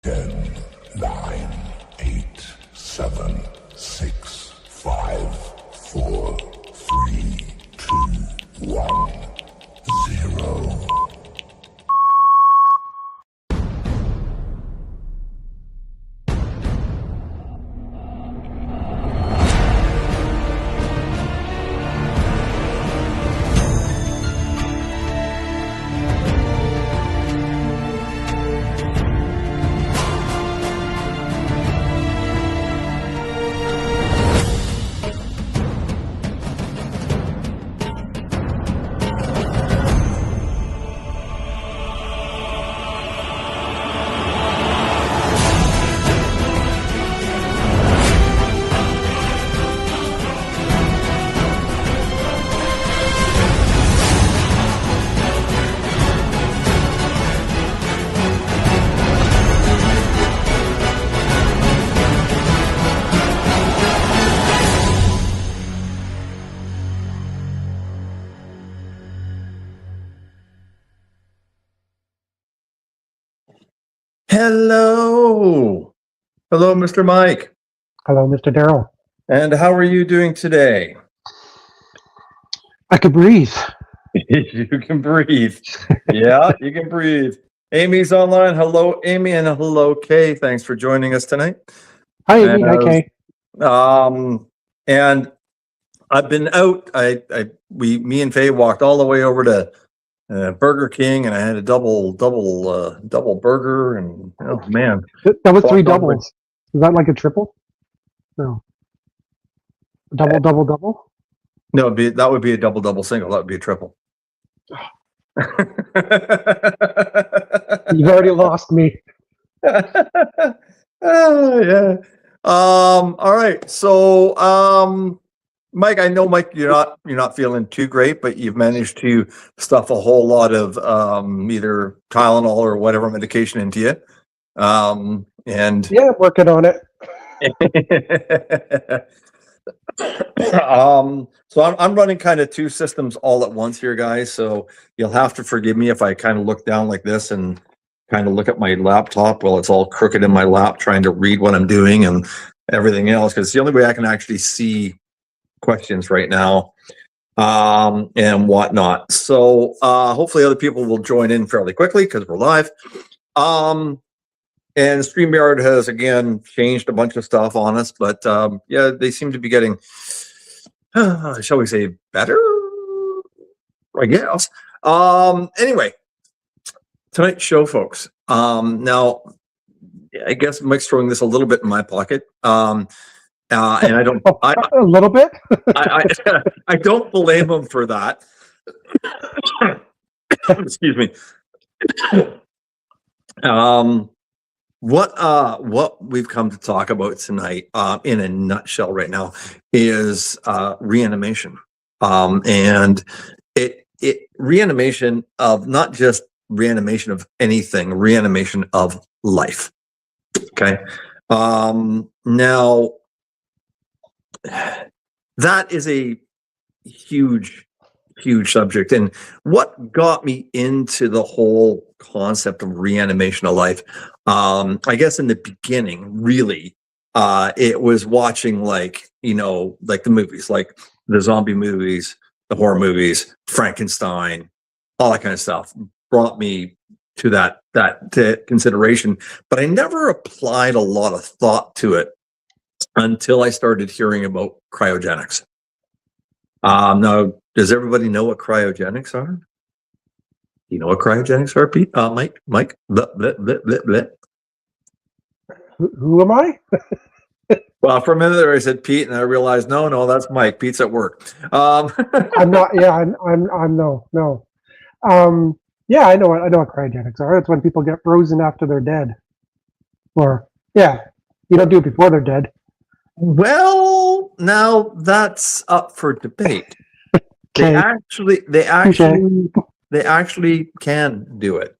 10, 9, 8, 7, 6, 5, 4, 3, 2, 1, 0. Hello. Hello, Mr. Mike. Hello, Mr. Darrell. And how are you doing today? I could breathe. You can breathe. Yeah, you can breathe. Amy's online. Hello, Amy, and hello, Kay. Thanks for joining us tonight. Hi, Amy. Hi, Kay. And I've been out. Me and Faye walked all the way over to Burger King, and I had a double burger, and oh man, that was 3 doubles. Is that like a triple? No. Double? No, that would be a double single. That would be a triple. You've already lost me. Oh, yeah. All right. So, Mike, I know, Mike, you're not feeling too great, but you've managed to stuff a whole lot of either Tylenol or whatever medication into you. And yeah, working on it. So I'm running kind of 2 systems all at once here, guys. So you'll have to forgive me if I kind of look down like this and kind of look at my laptop while it's all crooked in my lap, trying to read what I'm doing and everything else, because it's the only way I can actually see questions right now, and whatnot. So hopefully other people will join in fairly quickly because we're live. And StreamYard has again changed a bunch of stuff on us, but yeah, they seem to be getting, shall we say, better, I guess. Anyway, tonight's show, folks. Now, I guess Mike's throwing this a little bit in my pocket. And I don't, a little bit. I don't blame him for that. Excuse me. What we've come to talk about tonight, in a nutshell, right now, is reanimation, and reanimation of not just reanimation of anything, reanimation of life. Okay, now that is a huge subject, and what got me into the whole concept of reanimation of life, I guess in the beginning, really, it was watching like the movies, like the zombie movies, the horror movies, Frankenstein, all that kind of stuff brought me to that consideration, but I never applied a lot of thought to it until I started hearing about cryogenics. Now, does everybody know what cryogenics are? You know what cryogenics are, Pete? Mike? Bleh, bleh, bleh, bleh. Who am I? Well, for a minute there, I said Pete, and I realized, no, that's Mike. Pete's at work. I'm not. Yeah, I'm no. Yeah, I know what cryogenics are. It's when people get frozen after they're dead. Or yeah, you don't do it before they're dead. Well, now that's up for debate. Okay. They actually can do it.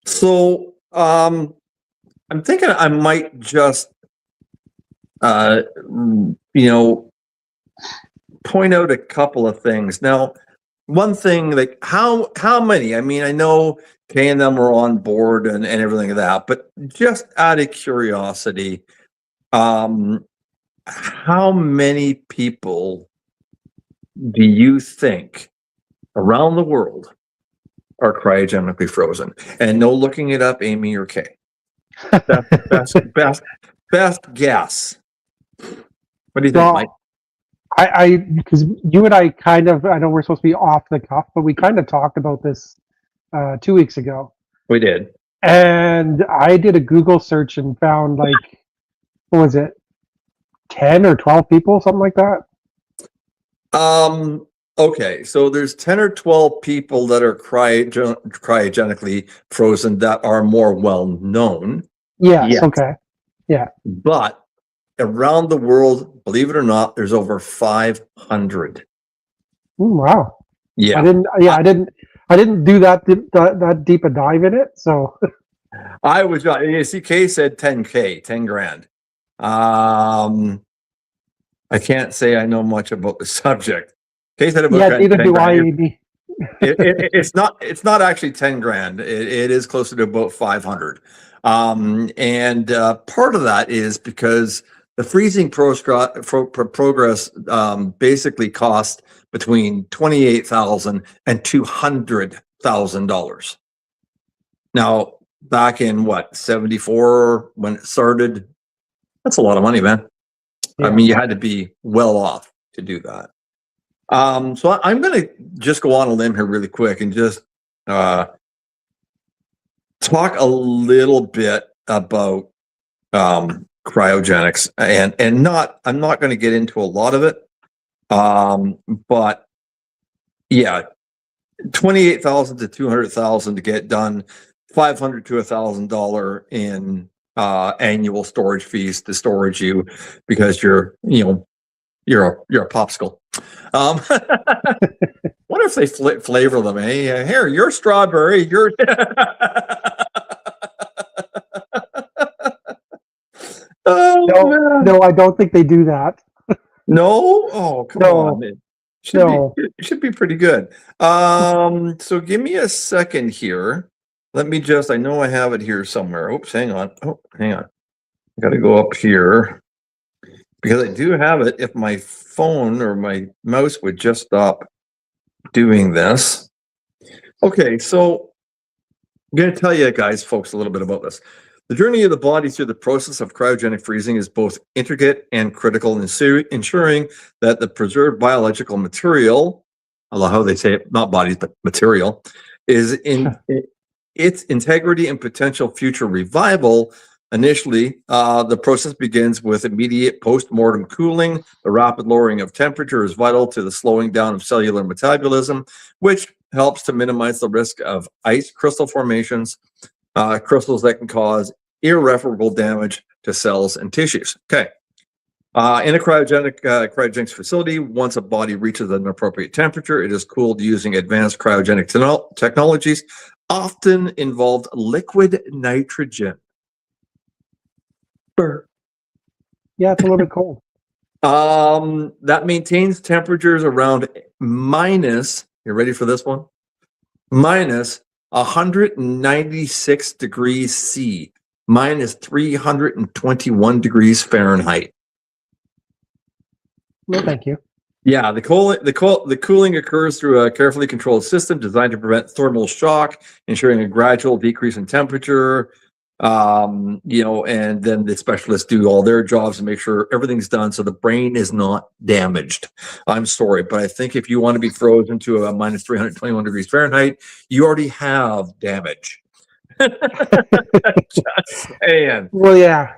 So I'm thinking I might just point out a couple of things. Now, one thing, like how many? I mean, I know Kay and them are on board and everything like that, but just out of curiosity, how many people do you think around the world are cryogenically frozen? And no looking it up, Amy or Kay. Best guess. What do you think, Mike? I because you and I kind of, I know we're supposed to be off the cuff, but we kind of talked about this 2 weeks ago. We did. And I did a Google search and found like, what was it, 10 or 12 people, something like that. Okay, so there's 10 or 12 people that are cryogenically frozen that are more well known. Yes. Okay. Yeah. But around the world, believe it or not, there's over 500. Wow. Yeah. I didn't do that deep a dive in it. So I was, CK said 10K, 10 grand. I can't say I know much about the subject. Kay said about neither 10 do grand. I. It's not actually 10 grand. It is closer to about 500. And part of that is because the freezing progress basically cost between $28,000 and $200,000. Now, back in what, 74 when it started, that's a lot of money, man. Yeah. I mean, you had to be well off to do that. So I'm going to just go on a limb here really quick and just talk a little bit about cryogenics, and I'm not going to get into a lot of it, but yeah, 28,000 to 200,000 to get done, $500 to $1,000 in annual storage fees to storage you because you're a popsicle. Wonder if they flavor them, eh? Here, you're strawberry. You're no, I don't think they do that. No? Oh, come on. It should be pretty good. So give me a second here. Let me just, I know I have it here somewhere. Oops, hang on. Oh, hang on. I got to go up here because I do have it. If my phone or my mouse would just stop doing this. Okay, so I'm going to tell you guys, folks, a little bit about this. The journey of the body through the process of cryogenic freezing is both intricate and critical in ensuring that the preserved biological material, I love how they say it, not bodies, but material, is in its integrity and potential future revival. Initially, the process begins with immediate post-mortem cooling. The rapid lowering of temperature is vital to the slowing down of cellular metabolism, which helps to minimize the risk of ice crystal formations, crystals that can cause irreparable damage to cells and tissues. Okay. In a cryogenics facility, once a body reaches an appropriate temperature, it is cooled using advanced cryogenic technologies, often involved liquid nitrogen. Yeah, it's a little bit cold. That maintains temperatures around minus, you ready for this one? Minus 196 degrees C, minus 321 degrees Fahrenheit. No, thank you. Yeah, the cooling occurs through a carefully controlled system designed to prevent thermal shock, ensuring a gradual decrease in temperature. And then the specialists do all their jobs to make sure everything's done so the brain is not damaged. I'm sorry, but I think if you want to be frozen to a minus 321 degrees Fahrenheit, you already have damage. Just saying. Well, yeah.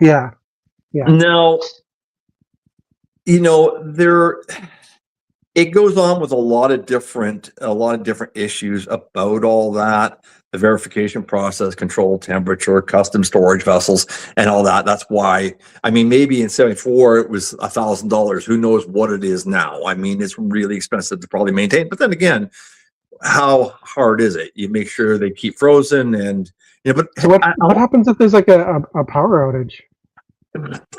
Now, it goes on with a lot of different issues about all that. The verification process, control temperature, custom storage vessels, and all that. That's why, I mean, maybe in 74 it was $1,000. Who knows what it is now? I mean, it's really expensive to probably maintain. But then again, how hard is it? You make sure they keep frozen, and But so what happens if there's like a power outage?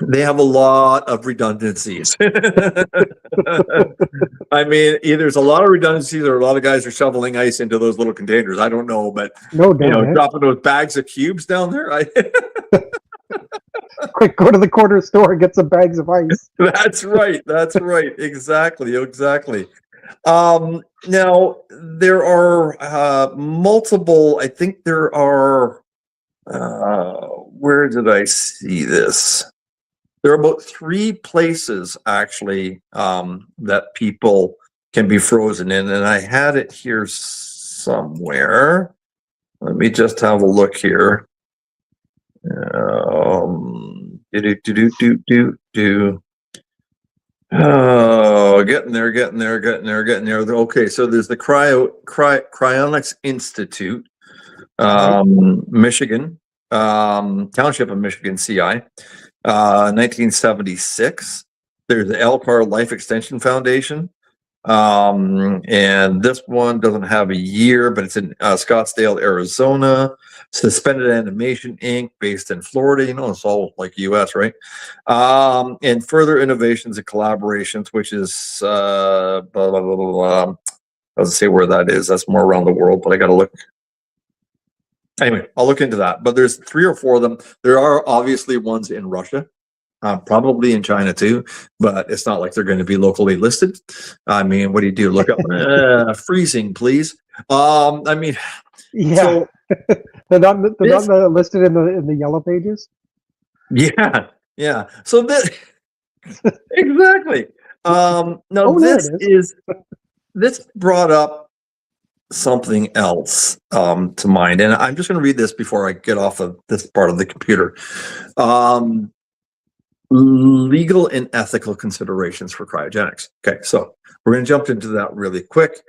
They have a lot of redundancies. I mean, either there's a lot of redundancies or a lot of guys are shoveling ice into those little containers. I don't know, but No doubt. dropping those bags of cubes down there. Quick, go to the corner store and get some bags of ice. That's right. That's right. Exactly. Exactly. Now there are multiple. I think there are. Where did I see this? There are about 3 places actually that people can be frozen in, and I had it here somewhere. Let me just have a look here. Oh, getting there. Okay, so there's the Cryonics Institute, Michigan, Township of Michigan, CI. 1976. There's the Elkhart Life Extension Foundation. And this one doesn't have a year, but it's in Scottsdale, Arizona. Suspended Animation Inc., based in Florida. It's all like US, right? And Further Innovations and Collaborations, which is blah, blah, blah, blah, blah. I doesn't say where that is. That's more around the world, but I got to look. Anyway, I'll look into that. But there's 3 or 4 of them. There are obviously ones in Russia, probably in China too, but it's not like they're going to be locally listed. I mean, what do you do? Look up freezing, please. I mean, Yeah, so they're not listed in the yellow pages. yeah. So this exactly. Now this brought up something else to mind, and I'm just going to read this before I get off of this part of the computer. Legal and ethical considerations for cryogenics. Okay, so we're going to jump into that really quick.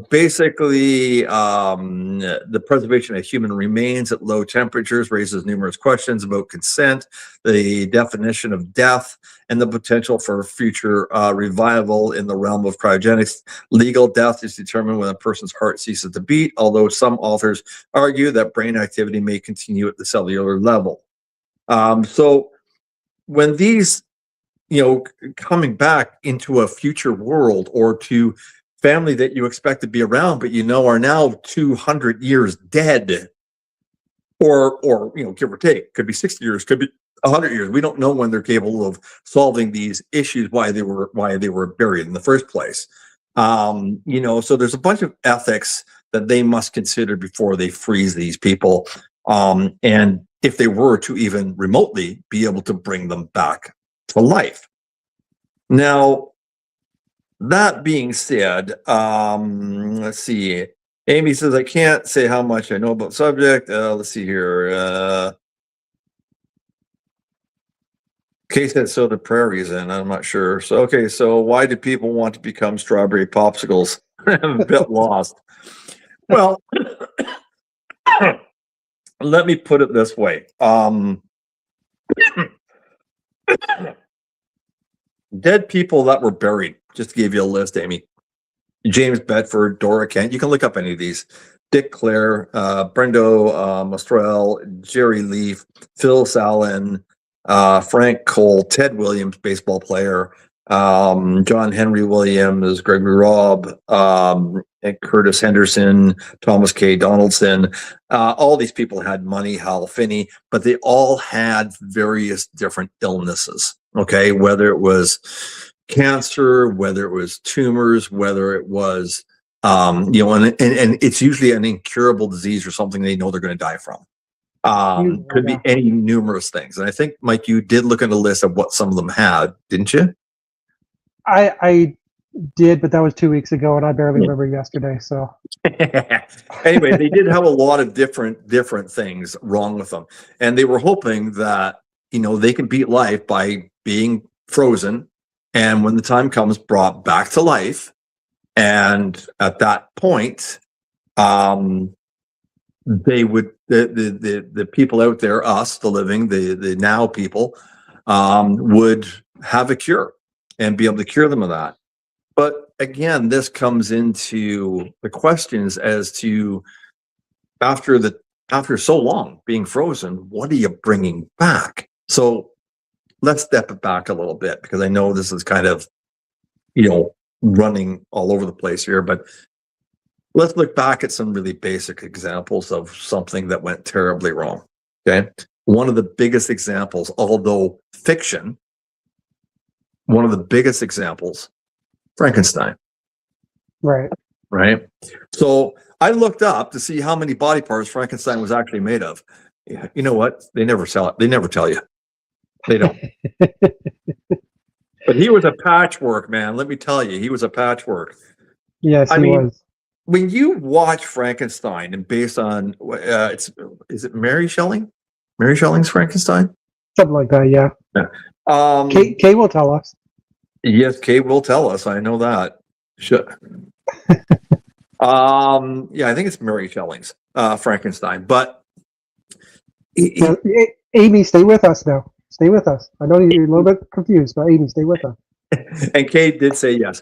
Basically, the preservation of human remains at low temperatures raises numerous questions about consent, the definition of death, and the potential for future revival in the realm of cryogenics. Legal death is determined when a person's heart ceases to beat, although some authors argue that brain activity may continue at the cellular level. So when these, coming back into a future world or to family that you expect to be around, but are now 200 years dead, or give or take, could be 60 years, could be 100 years. We don't know when they're capable of solving these issues, why they were buried in the first place. So there's a bunch of ethics that they must consider before they freeze these people. And if they were to even remotely be able to bring them back to life. Now, that being said, let's see. Amy says, I can't say how much I know about the subject. Let's see here. Kay said, so the prairie's in. I'm not sure. So, okay, so why do people want to become strawberry popsicles? I'm a bit lost. Well, let me put it this way. Dead people that were buried, just to give you a list, Amy. James Bedford, Dora Kent, you can look up any of these. Dick Clare, Brendo Mostrell, Jerry Leaf, Phil Sallin, Frank Cole, Ted Williams, baseball player, John Henry Williams, Gregory Robb, Curtis Henderson, Thomas K. Donaldson. All these people had money, Hal Finney, but they all had various different illnesses. Okay, whether it was cancer, whether it was tumors, whether it was, and it's usually an incurable disease or something they know they're going to die from. Could be any numerous things. And I think, Mike, you did look at a list of what some of them had, didn't you? I did, but that was 2 weeks ago, and I barely remember yesterday. So anyway, they did have a lot of different things wrong with them, and they were hoping that they can beat life by being frozen, and when the time comes, brought back to life. And at that point, they would the people out there, us, the living, the now people, would have a cure and be able to cure them of that. But again, this comes into the questions as to after so long being frozen, what are you bringing back? So let's step it back a little bit, because I know this is kind of, running all over the place here, but let's look back at some really basic examples of something that went terribly wrong. Okay. One of the biggest examples, although fiction, one of the biggest examples, Frankenstein. Right. Right. So I looked up to see how many body parts Frankenstein was actually made of. You know what? They never sell it. They never tell you. They don't. But he was a patchwork, man. Let me tell you, he was a patchwork. Yes, I he mean, was. when you watch Frankenstein, and based on is it Mary Shelley? Mary Shelley's Frankenstein? Something like that, yeah. Kay will tell us. Yes, Kay will tell us. I know that. Yeah, I think it's Mary Shelley's Frankenstein. But Amy, stay with us now. Stay with us. I know you're a little bit confused, but Amy, stay with us. And Kate did say yes.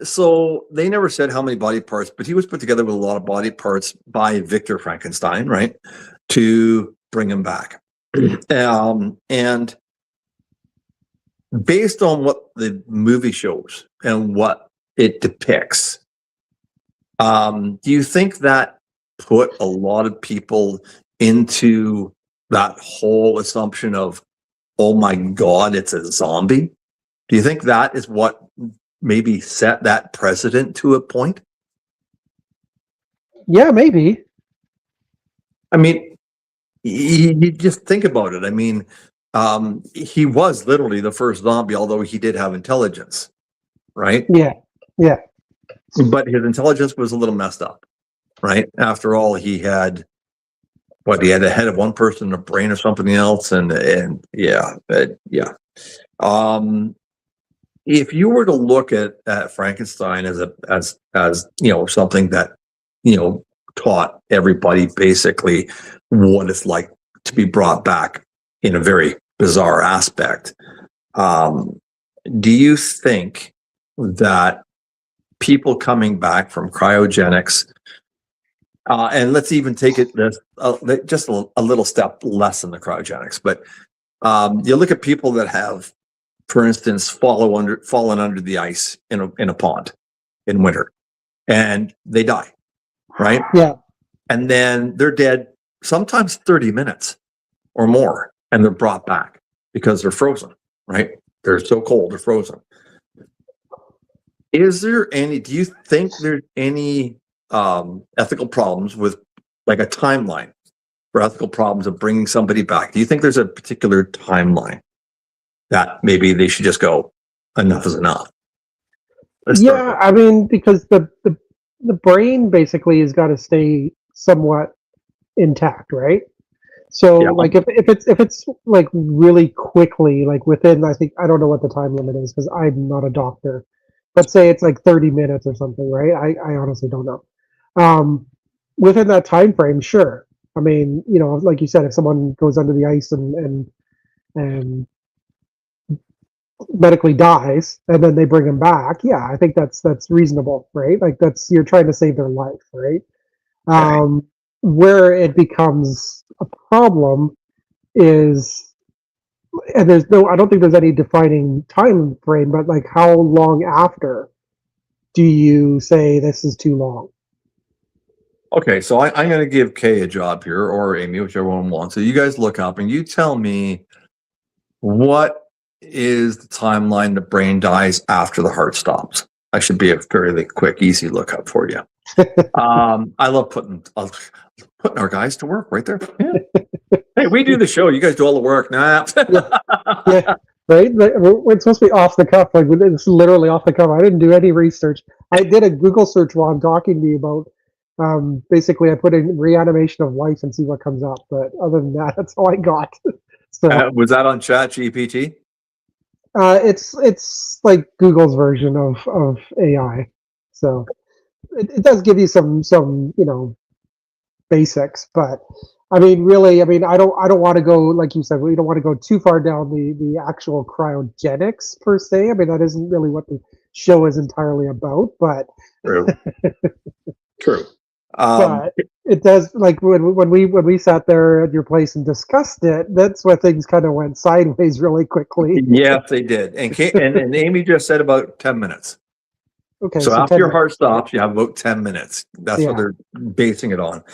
So they never said how many body parts, but he was put together with a lot of body parts by Victor Frankenstein, right? To bring him back. And based on what the movie shows and what it depicts, do you think that put a lot of people into that whole assumption of, oh my God, it's a zombie? Do you think that is what maybe set that precedent to a point? Yeah, maybe. I mean, you just think about it. I mean, he was literally the first zombie, although he did have intelligence, right? Yeah, yeah. But his intelligence was a little messed up, right? After all, he had he had a head of one person, a brain of something else, and yeah. If you were to look at Frankenstein as something that taught everybody basically what it's like to be brought back in a very bizarre aspect, do you think that people coming back from cryogenics, and let's even take it just a little step less than the cryogenics, but you look at people that have, for instance, fallen under the ice in a pond in winter, and they die, right? Yeah. And then they're dead sometimes 30 minutes or more, and they're brought back because they're frozen, right? They're so cold, they're frozen. Do you think there's any ethical problems with, like, a timeline for ethical problems of bringing somebody back? Do you think there's a particular timeline that maybe they should just go, enough is enough? Yeah, I mean, because the brain basically has got to stay somewhat intact, right? So, Yeah. like, if it's like really quickly, like within, I think, I don't know what the time limit is because I'm not a doctor, but say it's like 30 minutes or something, right? I honestly don't know. Within that time frame, sure. I mean, like you said, if someone goes under the ice and medically dies and then they bring him back, yeah, I think that's reasonable, right? Like, you're trying to save their life, right? Okay. Where it becomes a problem is, and I don't think there's any defining time frame, but like, how long after do you say this is too long? Okay, so I'm going to give Kay a job here, or Amy, whichever one wants. So you guys look up and you tell me, what is the timeline the brain dies after the heart stops? I should be a fairly quick, easy lookup for you. I love putting our guys to work right there. Yeah. Hey, we do the show. You guys do all the work. Nah. Yeah, right. It's supposed to be off the cuff. Like, it's literally off the cuff. I didn't do any research. I did a Google search while I'm talking to you about. Basically, I put in reanimation of life and see what comes up. But other than that, that's all I got. So Was that on Chat GPT? it's like Google's version of AI. So it does give you some basics, but I mean, really, I mean, I don't want to go, like you said, we don't want to go too far down the actual cryogenics per se. I mean, that isn't really what the show is entirely about, but True. True. But it does, like when we sat there at your place and discussed it, that's where things kind of went sideways really quickly. Yes, they did. And Amy just said about 10 minutes. Okay, So so after 10 your heart minutes, right? stops, you have about 10 minutes. That's what Yeah. they're basing it on.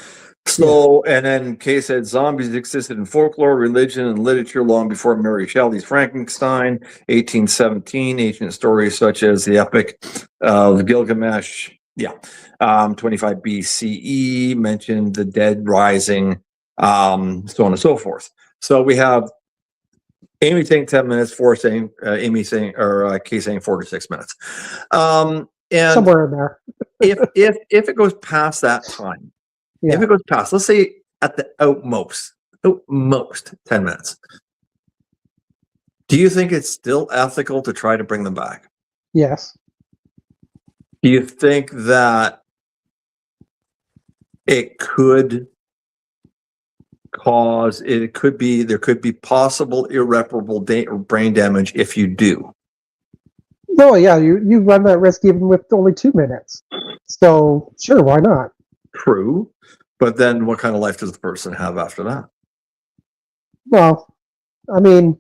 So, and then Kay said zombies existed in folklore, religion, and literature long before Mary Shelley's Frankenstein, 1817. Ancient stories such as the Epic of Gilgamesh, 25 BCE, mentioned the dead rising, so on and so forth. So we have Amy saying 10 minutes, Amy saying, or Kay saying 4 to 6 minutes. And Somewhere in there. if it goes past that time, if Yeah. it goes past, let's say at the outmost 10 minutes, do you think it's still ethical to try to bring them back? Yes. Do you think that it could there could be possible irreparable brain damage if you do? No, yeah, you run that risk even with only 2 minutes. So sure, why not? True. But then what kind of life does the person have after that? Well, I mean,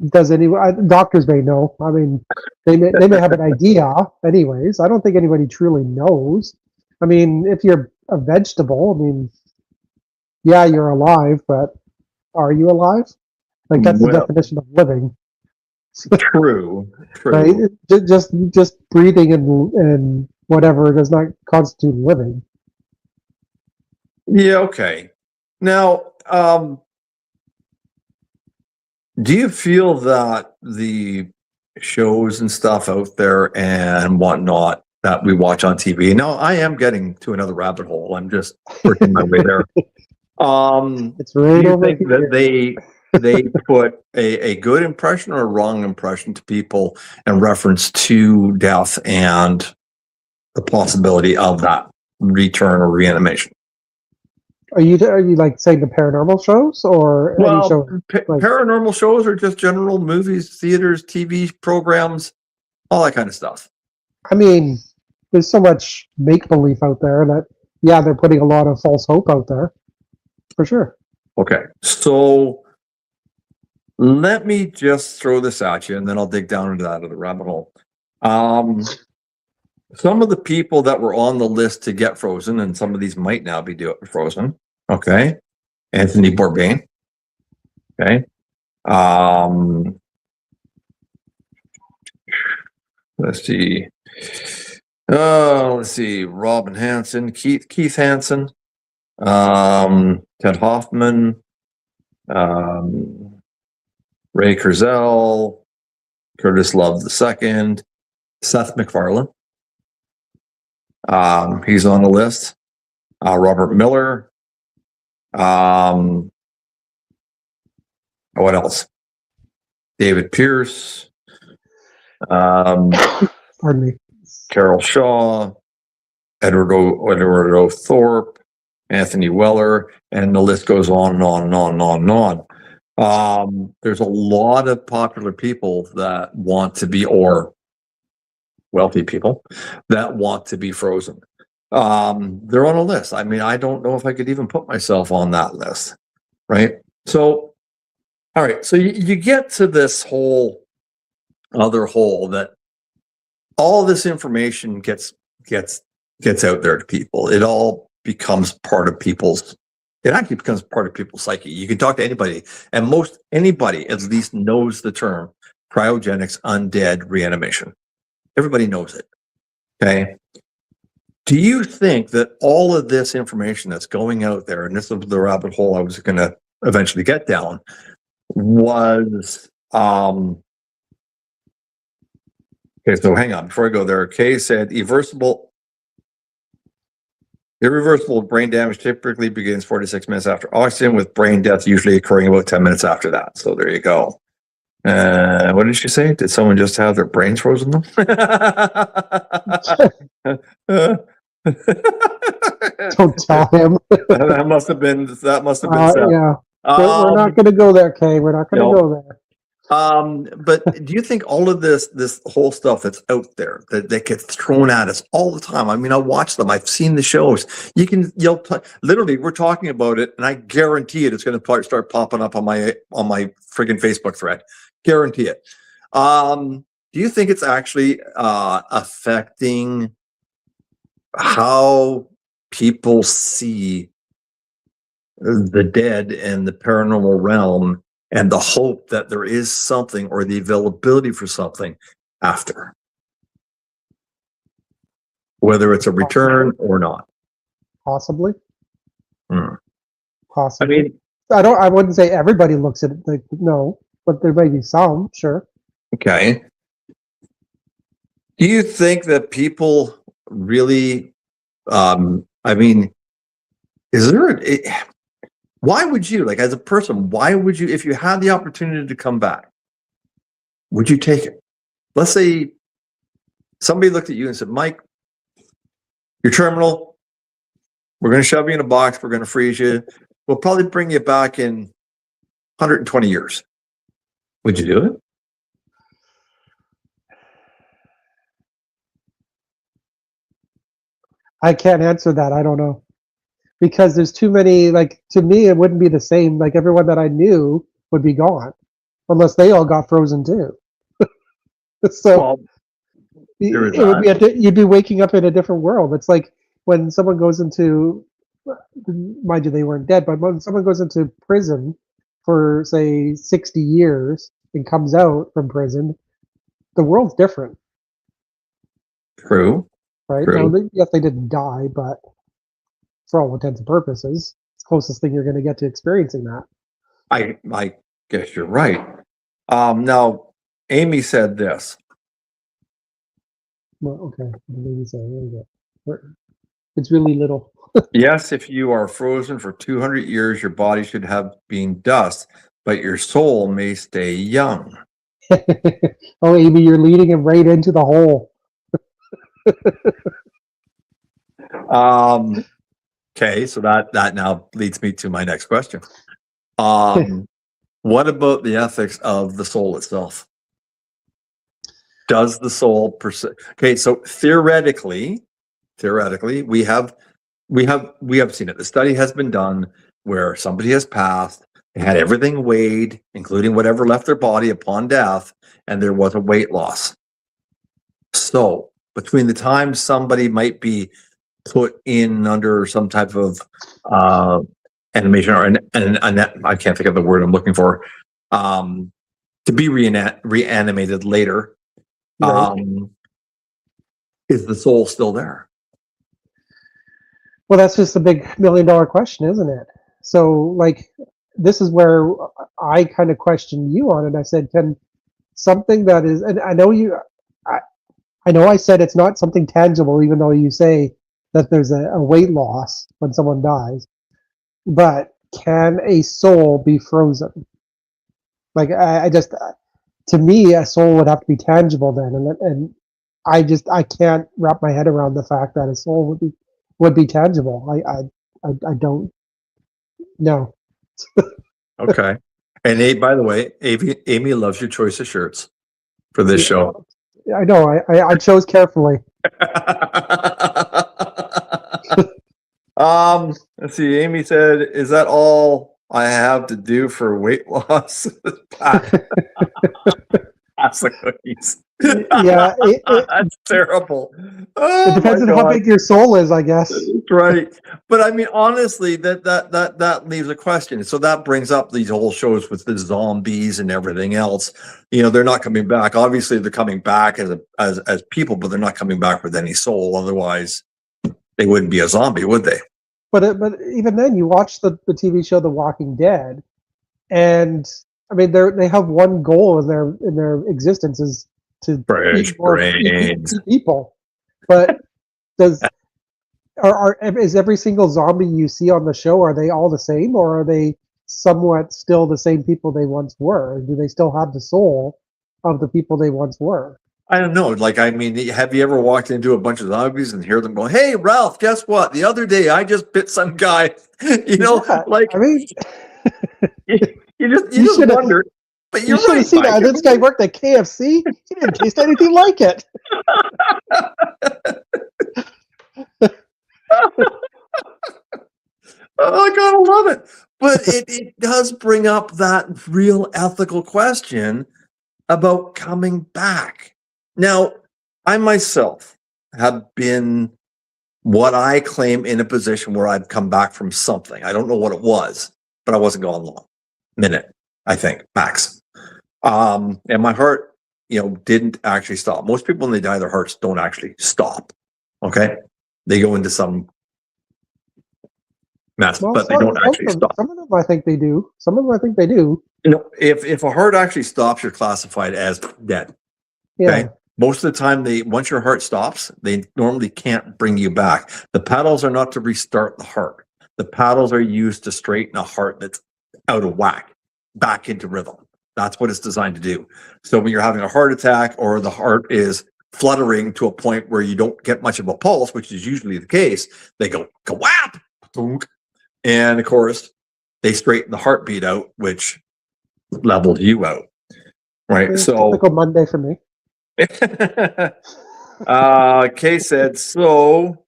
does anyone? Doctors may know. I mean, they may have an idea. Anyways, I don't think anybody truly knows. I mean, if you're a vegetable, I mean, yeah, you're alive, but are you alive? Like that's the Well, definition of living, true. right? Just breathing and whatever does not constitute living. Yeah, okay. Now, do you feel that the shows and stuff out there and whatnot that we watch on TV? Now, I am getting to another rabbit hole. I'm just working my way there. It's Do right you over think here. that they put a good impression or a wrong impression to people in reference to death and the possibility of that return or reanimation? Are you like saying the paranormal shows or any Well, show? Like, paranormal shows are just general movies, theaters, TV programs, all that kind of stuff. I mean, there's so much make believe out there that yeah, they're putting a lot of false hope out there, for sure. Okay, so let me just throw this at you, and then I'll dig down into that other rabbit hole. Some of the people that were on the list to get frozen, and some of these might now be frozen. Okay, Anthony Bourdain. Okay, let's see. Let's see. Robin Hansen, Keith Hansen, Ted Hoffman, Ray Kurzweil, Curtis Love II, Seth MacFarlane. He's on the list. Robert Miller. What else? David Pierce. Pardon me. Carol Shaw, Edward O. Thorpe, Anthony Weller, and the list goes on and on and on and on and on. There's a lot of popular people that want to be, or wealthy people that want to be frozen. They're on a list. I mean, I don't know if I could even put myself on that list, right? So, all right. So you get to this whole other hole that all this information gets out there to people. It all becomes part of it actually becomes part of people's psyche. You can talk to anybody, and most anybody at least knows the term cryogenics, undead reanimation. Everybody knows it. Okay. Do you think that all of this information that's going out there, and this is the rabbit hole I was going to eventually get down, was okay, so hang on. Before I go there, Kay said irreversible brain damage typically begins 46 minutes after oxygen, with brain death usually occurring about 10 minutes after that. So there you go. What did she say? Did someone just have their brains frozen though? Don't tell him. That must have been Seth. Yeah. We're not going to go there, Kay. We're not going to go there. But do you think all of this whole stuff that's out there that gets thrown at us all the time? I mean, I watch them. I've seen the shows. Literally, we're talking about it, and I guarantee it's going to start popping up on my friggin' Facebook thread. Guarantee it. Do you think it's actually affecting how people see the dead and the paranormal realm, and the hope that there is something, or the availability for something after, whether it's a return or not? Possibly. Hmm. Possibly. I mean, I wouldn't say everybody looks at it like, no, but there may be some, sure. okay. Do you think that people really, I mean, is there why would you, like, as a person, why would you, if you had the opportunity to come back, would you take it? Let's say somebody looked at you and said, Mike, you're terminal. We're going to shove you in a box. We're going to freeze you. We'll probably bring you back in 120 years. Would you do it? I can't answer that. I don't know. Because there's too many, like, to me, it wouldn't be the same. Like, everyone that I knew would be gone unless they all got frozen too. So Well, there is it would be, you'd be waking up in a different world. It's like when someone goes into, mind you, they weren't dead, but when someone goes into prison for, say, 60 years and comes out from prison, the world's different. True. Right? True. Now, yes, they didn't die, but for all intents and purposes, it's the closest thing you're going to get to experiencing that. I guess you're right. Now, Amy said this. Well, okay. Maybe so. There you go. It's really little. Yes, if you are frozen for 200 years, your body should have been dust, but your soul may stay young. Oh, Amy, you're leading him right into the hole. Okay, so that now leads me to my next question. What about the ethics of the soul itself? Does the soul persist? Okay, so theoretically, we have seen it. The study has been done where somebody has passed, they had everything weighed, including whatever left their body upon death, and there was a weight loss. So between the time somebody might be put in under some type of animation, or I can't think of the word I'm looking for, to be reanimated later, Right. is the soul still there? Well, that's just a big $1 million question, isn't it? So, like, this is where I kind of questioned you on it. I said, can something that is, and I know I know I said it's not something tangible, even though you say that there's a weight loss when someone dies, but can a soul be frozen? Like, I just, to me, a soul would have to be tangible then, and I can't wrap my head around the fact that a soul would be tangible. I don't know. Okay. And by the way, Amy loves your choice of shirts for this show. I know. I chose carefully. Let's see. Amy said, "Is that all I have to do for weight loss?" Pass the cookies. Yeah, That's terrible. it Oh depends my on how God. big your soul is, I guess. That's right. But I mean, honestly, that leaves a question. So that brings up these whole shows with the zombies and everything else. You know, they're not coming back. Obviously, they're coming back as people, but they're not coming back with any soul. Otherwise, they wouldn't be a zombie, would they? But even then, you watch the TV show The Walking Dead, and I mean, they have one goal in their existence is to Fresh brains. eat people. But is every single zombie you see on the show, are they all the same, or are they somewhat still the same people they once were? Do they still have the soul of the people they once were? I don't know. Like, I mean, have you ever walked into a bunch of zombies and hear them going, "Hey, Ralph, guess what? The other day I just bit some guy." You know, Yeah, like, I mean, you just wonder. But You you're should right, have seen Mike. that. This guy worked at KFC. He didn't taste anything like it. Oh, I gotta love it. But it does bring up that real ethical question about coming back. Now, I myself have been what I claim in a position where I've come back from something. I don't know what it was, but I wasn't gone long. Minute, I think, max. And my heart, didn't actually stop. Most people when they die, their hearts don't actually stop. Okay. They go into some mess, Well, but they don't actually stop. some of them I think they do. Some of them I think they do. If a heart actually stops, you're classified as dead. Yeah. Okay. Most of the time, once your heart stops, they normally can't bring you back. The paddles are not to restart the heart. The paddles are used to straighten a heart that's out of whack back into rhythm. That's what it's designed to do. So when you're having a heart attack or the heart is fluttering to a point where you don't get much of a pulse, which is usually the case, they go whap, and of course they straighten the heartbeat out, which levels you out. Right. It's So typical Monday for me. Kay said, so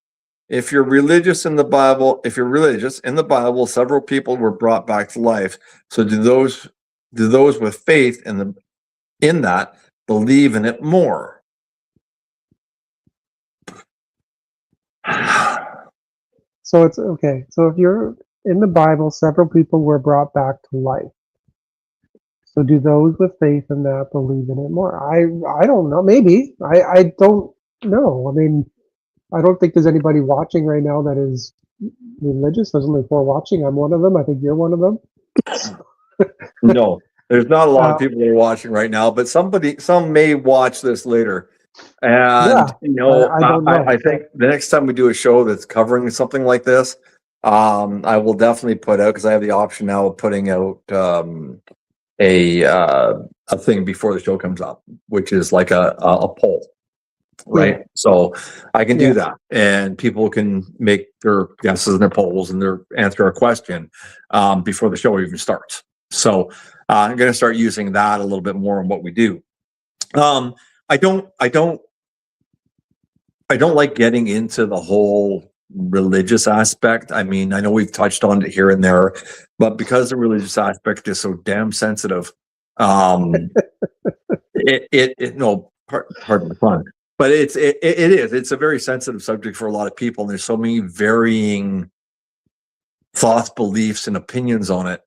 if you're religious in the Bible, several people were brought back to life. So do those with faith in that believe in it more? So it's okay. So if you're in the Bible, several people were brought back to life. So do those with faith in that believe in it more? I don't know. Maybe. I don't know. I mean, I don't think there's anybody watching right now that is religious. There's only 4 watching. I'm one of them. I think you're one of them. No, there's not a lot of Uh, people that are watching right now, but some may watch this later. And Yeah, I don't know. I think the next time we do a show that's covering something like this, I will definitely put out, because I have the option now of putting out a thing before the show comes up, which is like a poll, right? Yeah. So I can do Yeah. that, and people can make their guesses and their polls and their answer a question before the show even starts. So I'm going to start using that a little bit more in what we do. I don't like getting into the whole religious aspect. I mean, I know we've touched on it here and there, but because the religious aspect is so damn sensitive, pardon my pun, but it's a very sensitive subject for a lot of people, and there's so many varying thoughts, beliefs, and opinions on it.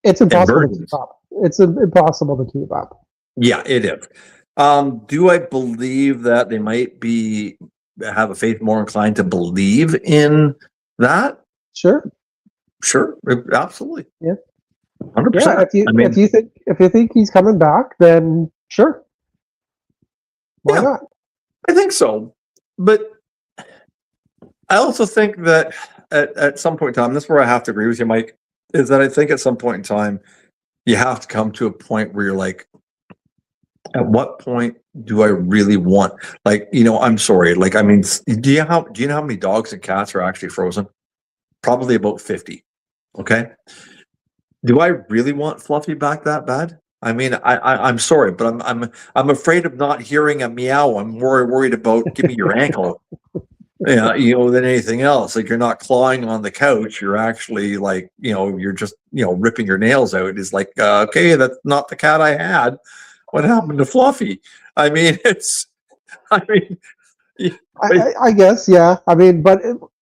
It's impossible to keep up. It's impossible to keep up. Yeah, it is. Do I believe that they might have a faith more inclined to believe in that? Sure. Sure, absolutely. Yeah. 100%. Yeah. If you think he's coming back, then sure. Why not? I think so. But I also think that at some point in time, this is where I have to agree with you, Mike, is that I think at some point in time, you have to come to a point where you're like, at what point do I really want, I'm sorry. I mean, do you know how many dogs and cats are actually frozen? Probably about 50. Okay. Do I really want Fluffy back that bad? I mean, I'm sorry, but I'm afraid of not hearing a meow. I'm more worried about give me your ankle, than anything else. Like, you're not clawing on the couch. You're actually you're just ripping your nails out. It's like, okay, that's not the cat I had. What happened to Fluffy? I mean, I guess, yeah. I mean, but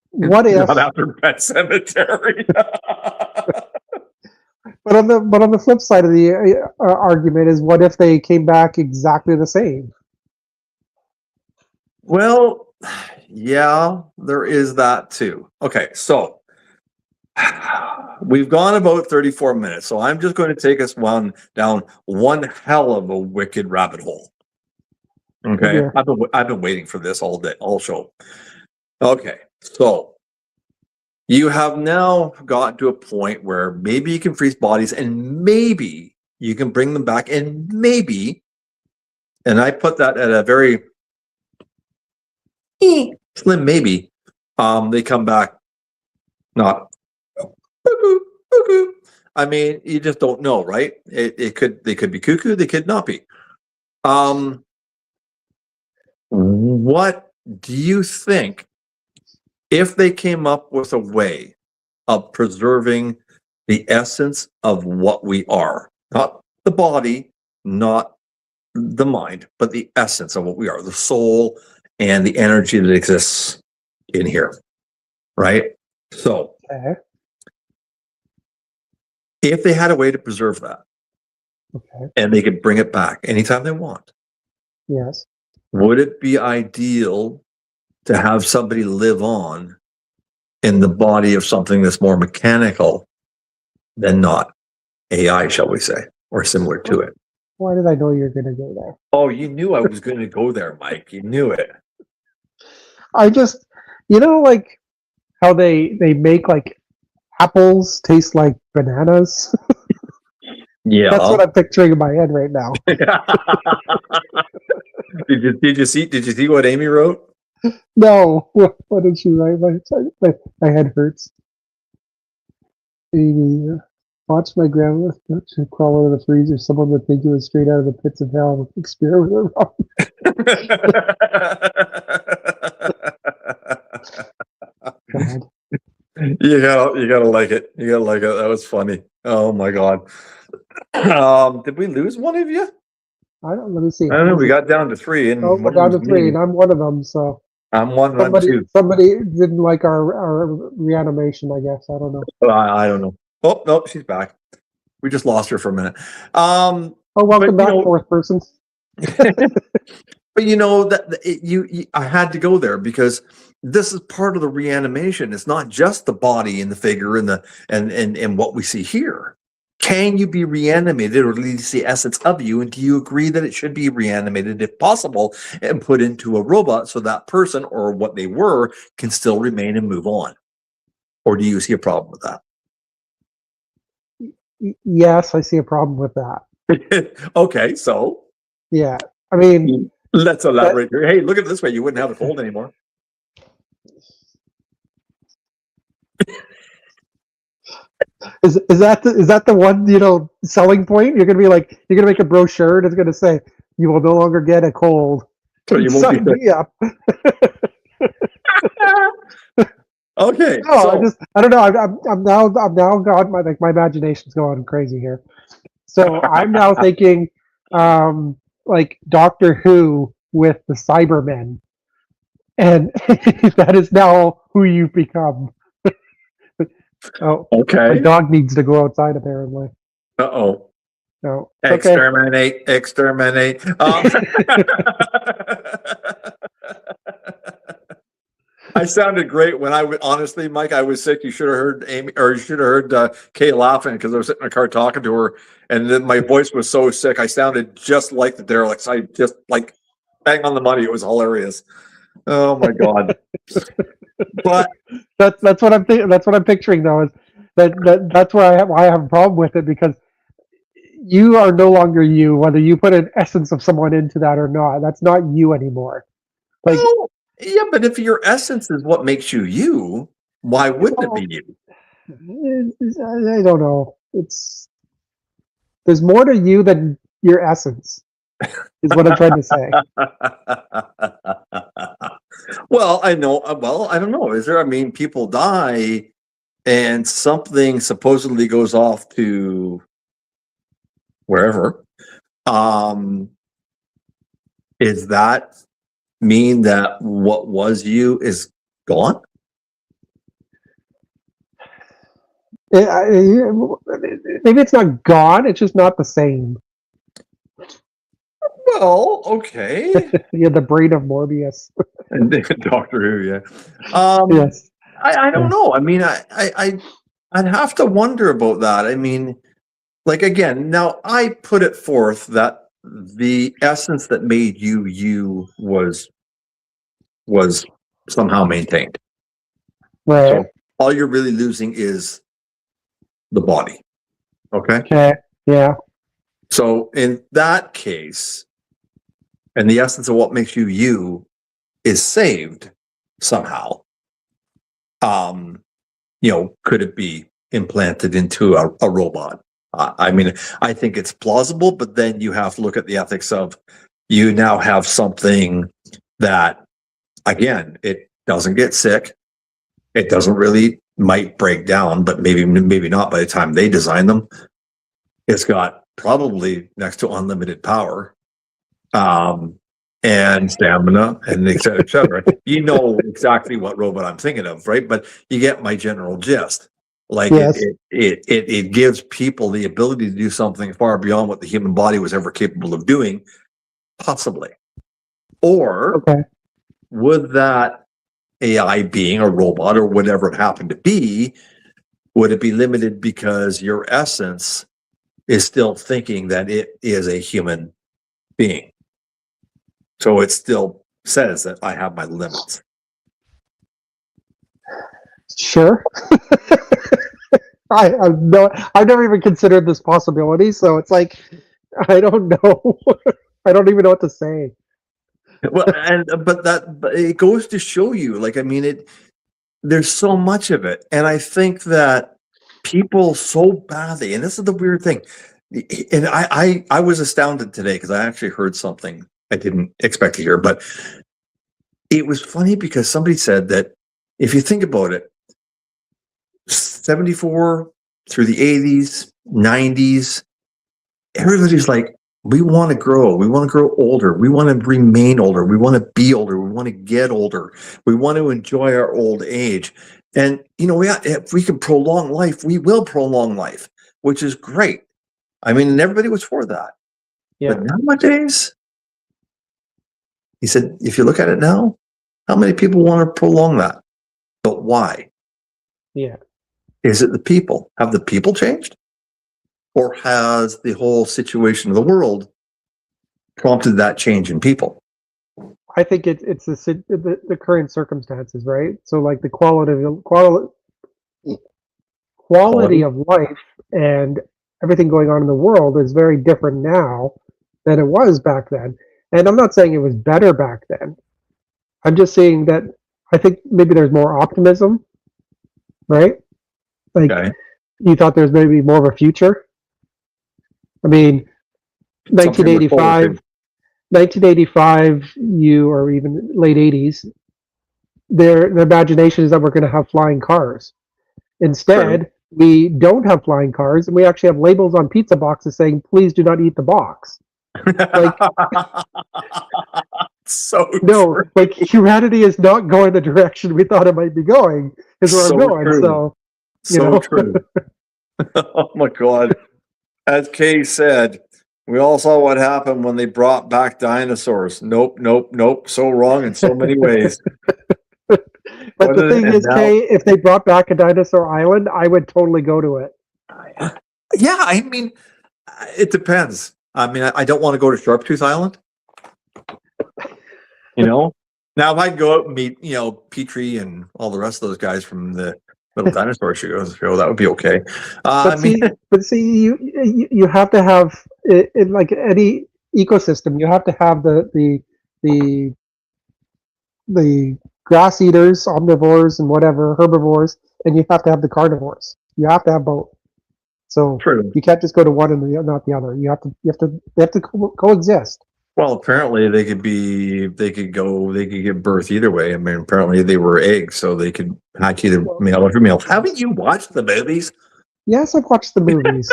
what if? Not after Pet Cemetery. But on the flip side of the argument is, what if they came back exactly the same? Well, yeah, there is that too. Okay, so we've gone about 34 minutes, so I'm just going to take us down one hell of a wicked rabbit hole. Okay, Yeah. I've been waiting for this all day, all show. Okay, so you have now gotten to a point where maybe you can freeze bodies, and maybe you can bring them back, and maybe, and I put that at a very slim maybe, they come back not I mean, you just don't know, right? They could be cuckoo, they could not be. What do you think if they came up with a way of preserving the essence of what we are, not the body, not the mind, but the essence of what we are, the soul and the energy that exists in here, right? So Okay. if they had a way to preserve that Okay. and they could bring it back anytime they want, Yes. would it be ideal to have somebody live on in the body of something that's more mechanical than not AI, shall we say, or similar to it? Why did I know you were going to go there? Oh, you knew I was going to go there, Mike. You knew it. I just, like how they make like apples taste like bananas. Yeah. That's what I'm picturing in my head right now. Did you see what Amy wrote? No, what did she write? My head hurts. Amy, watch my grandma to crawl out of the freezer. Someone would think it was straight out of the pits of hell with experiment wrong. God. You gotta like it. You gotta like it. That was funny. Oh my god. Did we lose one of you? I don't. Let me see. I don't know. We got down to 3, and Oh, we're one down of to 3, me. and I'm one of them. So I'm one, and I'm two. somebody didn't like our reanimation. I guess I don't know. I don't know. Oh no, she's back. We just lost her for a minute. Oh, welcome But, back, fourth person. but I had to go there because this is part of the reanimation. It's not just the body and the figure and the and what we see here. Can you be reanimated, or at least the essence of you? And do you agree that it should be reanimated if possible and put into a robot so that person or what they were can still remain and move on? Or do you see a problem with that? Yes, I see a problem with that. Okay, so Yeah, I mean, let's elaborate here. Hey, look at it this way: you wouldn't have a cold anymore. is that the one selling point? You're gonna be like, you're gonna make a brochure and it's gonna say you will no longer get a cold. So you won't Sign be me up. okay. No, So I don't know. I'm now got my imagination's going crazy here. So I'm now thinking, like Doctor Who with the Cybermen, and that is now who you've become. Oh, my okay. dog needs to go outside apparently. Uh-oh. No, it's okay. Exterminate. I sounded great when honestly, Mike, I was sick. You should have heard Amy, or you should have heard Kay laughing because I was sitting in the car talking to her, and then my voice was so sick. I sounded just like the derelicts. I just like bang on the money. It was hilarious. Oh my god! But That's what I'm thinking. That's what I'm picturing though. Is that's why I have a problem with it, because you are no longer you, whether you put an essence of someone into that or not. That's not you anymore. Like, well, yeah, but if your essence is what makes you you, why wouldn't it be you? I don't know. There's more to you than your essence, is what I'm trying to say. Well, I know. Well, I don't know. Is there? I mean, people die, and something supposedly goes off to wherever. Is that mean that what was you is gone? Maybe it's not gone. It's just not the same. Well, okay. You have the brain of Morbius. And Doctor Who, yeah. Yes. I don't Yes. know. I mean, I'd have to wonder about that. I mean, like again, now I put it forth that the essence that made you you was somehow maintained. Right. So all you're really losing is the body. Okay. Okay. Yeah. So in that case, and the essence of what makes you you is saved somehow. Could it be implanted into a robot. I mean, I think it's plausible, but then you have to look at the ethics of you now have something that, again, it doesn't get sick. It doesn't really might break down, but maybe not by the time they design them. It's got probably next to unlimited power, and stamina, and et cetera, et cetera. You know exactly what robot I'm thinking of, right? But you get my general gist. Like Yes. it gives people the ability to do something far beyond what the human body was ever capable of doing, possibly. Or Okay. would that AI being a robot or whatever it happened to be, would it be limited because your essence is still thinking that it is a human being? So it still says that I have my limits. Sure. I've never even considered this possibility, so it's like I don't know. I don't even know what to say. Well, but it goes to show you, like, I mean, there's so much of it, and I think that people so badly, and this is the weird thing, and I was astounded today because I actually heard something I didn't expect to hear, but it was funny because somebody said that if you think about it, 74 through the 80s, 90s, everybody's like, we want to grow. We want to grow older. We want to remain older. We want to be older. We want to get older. We want to enjoy our old age. And, if we can prolong life, we will prolong life, which is great. I mean, and everybody was for that. Yeah. But nowadays, he said, if you look at it now, how many people want to prolong that? But why? Yeah. Is it the people? Have the people changed? Or has the whole situation of the world prompted that change in people? I think it's the current circumstances, right? So like the quality of life and everything going on in the world is very different now than it was back then. And I'm not saying it was better back then. I'm just saying that I think maybe there's more optimism, right? Like Okay. you thought there's maybe more of a future. I mean, Something to look forward to. 1985, or even late 80s, their imagination is that we're going to have flying cars. Instead, we don't have flying cars, and we actually have labels on pizza boxes saying, "Please do not eat the box." Like, so no, true. like humanity is not going the direction we thought it might be going. Is where So I'm going. true. So, So true. Oh my God. As Kay said, we all saw what happened when they brought back dinosaurs. Nope, nope, nope. So wrong in so many ways. But the thing is, Kay, if they brought back a dinosaur island, I would totally go to it. Yeah, I mean, it depends. I mean, I don't want to go to Sharptooth Island. Now if I go out and meet, Petrie and all the rest of those guys from the Little Dinosaur show, that would be okay. But see, you have to have in like any ecosystem, you have to have the grass eaters, omnivores, and whatever herbivores, and you have to have the carnivores. You have to have both. So True. you can't just go to one and not the other. You have to coexist. Well, apparently they could give birth either way. I mean, apparently they were eggs, so they could hatch either male or female. Haven't you watched the movies? Yes, I've watched the movies.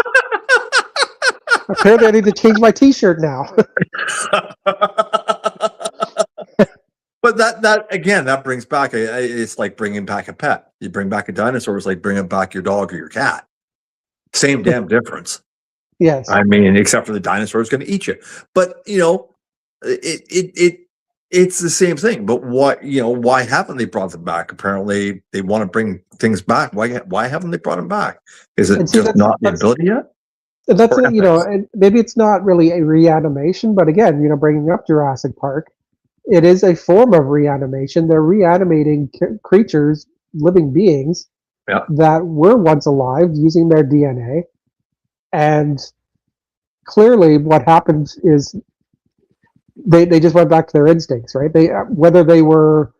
Apparently I need to change my t-shirt now. But that brings back it's like bringing back a pet. You bring back a dinosaur, it's like bringing back your dog or your cat. Same damn difference. Yes. I mean, except for the dinosaur is going to eat you. But it's the same thing. But why haven't they brought them back? Apparently, they want to bring things back. Why haven't they brought them back? Is it just not the ability yet? That's and maybe it's not really a reanimation, but again, bringing up Jurassic Park, it is a form of reanimation. They're reanimating creatures, living beings that were once alive using their DNA. And clearly what happened is they just went back to their instincts, right? Whether they were,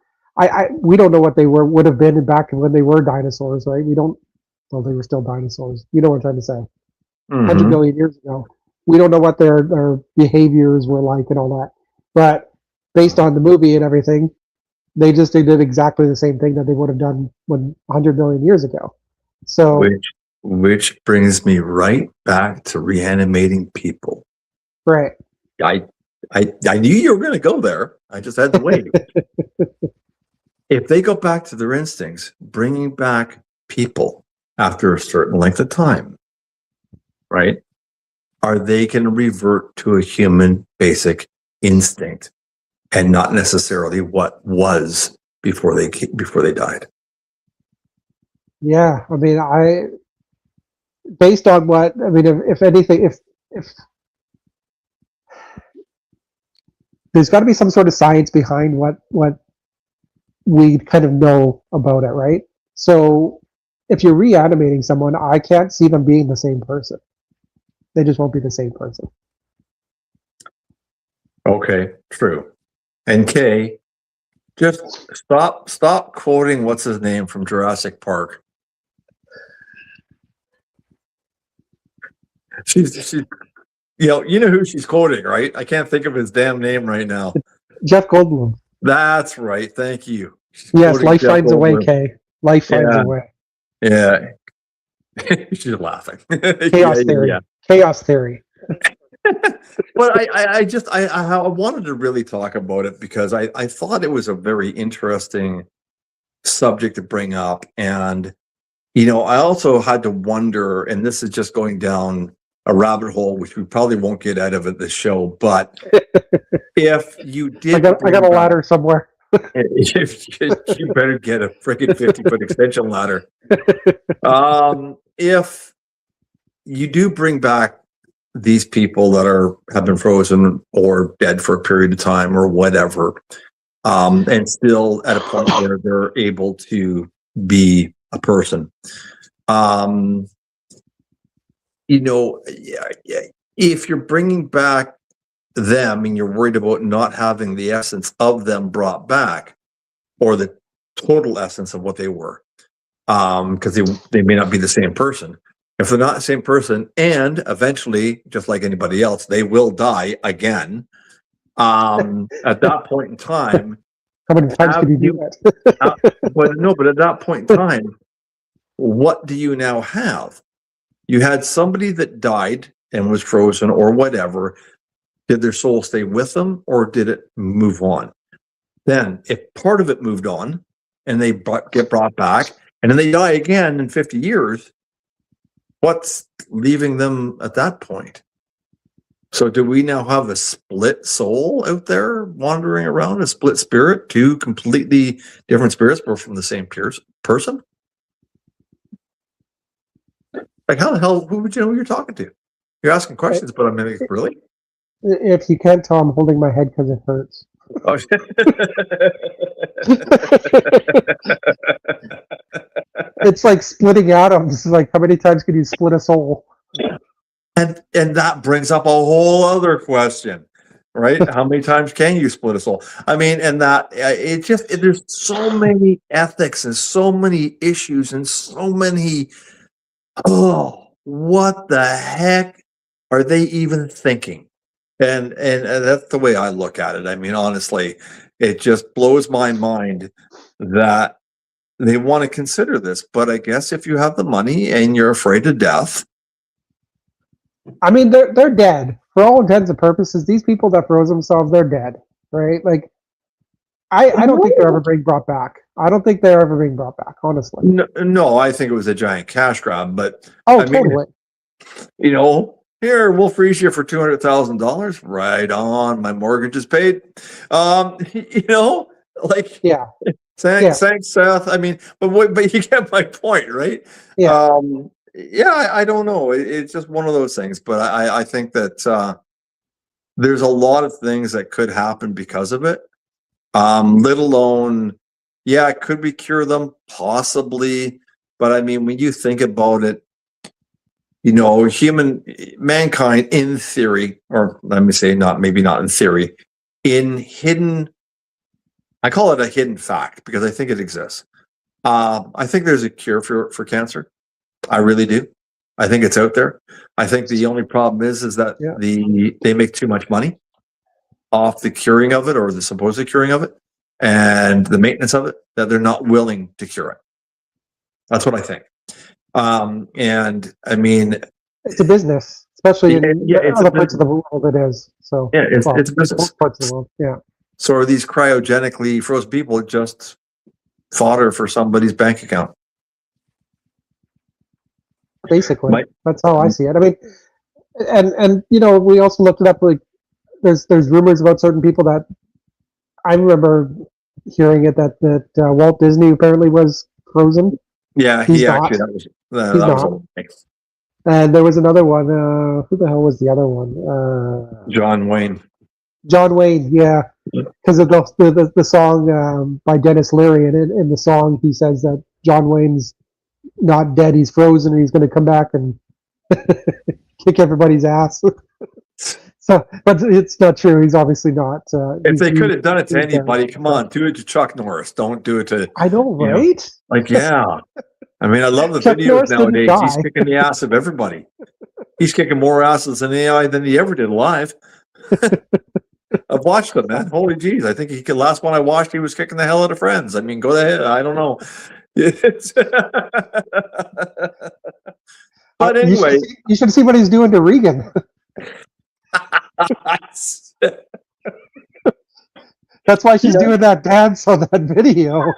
we don't know what they would have been back when they were dinosaurs, right? We don't while they were still dinosaurs. You know what I'm trying to say? 100 Mhm. million years ago. We don't know what their behaviors were like and all that. But based on the movie and everything, they just did exactly the same thing that they would have done 100 million years ago. So, Which brings me right back to reanimating people. right. I knew you were going to go there. I just had to wait. If they go back to their instincts, bringing back people after a certain length of time, right? Are they going to revert to a human basic instinct and not necessarily what was before they died? Yeah. I mean, based on what, I mean, if anything, if there's got to be some sort of science behind what we kind of know about it, right? So if you're reanimating someone, I can't see them being the same person. They just won't be the same person. Okay, true. And Kay, just stop quoting what's his name from Jurassic Park. She's you know who she's quoting, right? I can't think of his damn name right now. Jeff Goldblum. That's right. Thank you. She's Yes, quoting life Jeff finds a way, Goldblum. Kay. Life finds Yeah. a way. Yeah. She's laughing. Chaos theory. Yeah. Chaos theory. But I wanted to really talk about it because I thought it was a very interesting subject to bring up. And, I also had to wonder, and this is just going down a rabbit hole, which we probably won't get out of it this show, but if you did I got a ladder somewhere. you better get a freaking 50-foot extension ladder. If you do bring back these people that have been frozen or dead for a period of time or whatever, and still at a point where they're able to be a person, if you're bringing back them and you're worried about not having the essence of them brought back or the total essence of what they were, because they may not be the same person. If they're not the same person, and eventually, just like anybody else, they will die again. At that point in time, How many times can you do that? but at that point in time, what do you now have? You had somebody that died and was frozen or whatever. Did their soul stay with them or did it move on? Then, if part of it moved on and they get brought back and then they die again in 50 years, what's leaving them at that point? So do we now have a split soul out there wandering around, a split spirit, two completely different spirits, but from the same person? Like, how the hell, who would you know who you're talking to? You're asking questions, but I'm like, really? If you can't tell, I'm holding my head because it hurts. Oh, It's like splitting atoms. Like, how many times can you split a soul? and that brings up a whole other question, right? How many times can you split a soul? I mean, and that there's so many ethics and so many issues and so many. Oh, what the heck are they even thinking? And that's the way I look at it. I mean, honestly, it just blows my mind that they want to consider this. But I guess if you have the money and you're afraid of death, I mean, they're dead for all intents and purposes. These people that froze themselves, they're dead, right? Like, I don't think they're ever being brought back. I don't think they're ever being brought back, honestly. no, I think it was a giant cash grab. But Oh, I mean, totally. here, we'll freeze you for $200,000. Right on. My mortgage is paid. Like, Yeah. thanks, Seth. I mean, but you get my point, right? Yeah. I don't know. It's just one of those things. But I think that there's a lot of things that could happen because of it. Let alone, could we cure them? Possibly. But I mean, when you think about it, mankind in theory, or let me say maybe not in theory, I call it a hidden fact because I think it exists. I think there's a cure for cancer. I really do. I think it's out there. I think the only problem is that Yeah. they make too much money off the curing of it or the supposed curing of it and the maintenance of it that they're not willing to cure it. That's what I think. And I mean, It's a business, especially in it's other a parts of the world. It is. So yeah, it's a business. Most parts of the world. Yeah. So are these cryogenically frozen people just fodder for somebody's bank account? Basically, that's how I see it. I mean, and we also looked it up. Like, there's rumors about certain people that I remember hearing it that Walt Disney apparently was frozen. Yeah, He's he not. actually that was He's not. And there was another one. Who the hell was the other one? John Wayne. John Wayne, yeah, because of the song by Dennis Leary, and in the song he says that John Wayne's not dead, he's frozen, and he's going to come back and kick everybody's ass. So, but it's not true. He's obviously not. If they could have done it to anybody, come on, do it to Chuck Norris. Don't do it to. I know, right? Like, yeah. I mean, I love the Chuck videos Norris nowadays. didn't He's die. kicking the ass of everybody. He's kicking more asses in AI than he ever did live. I've watched them, man. Holy jeez. I think the last one I watched, he was kicking the hell out of Friends. I mean, go ahead. I don't know. But anyway. You should see what he's doing to Regan. That's why she's doing that dance on that video.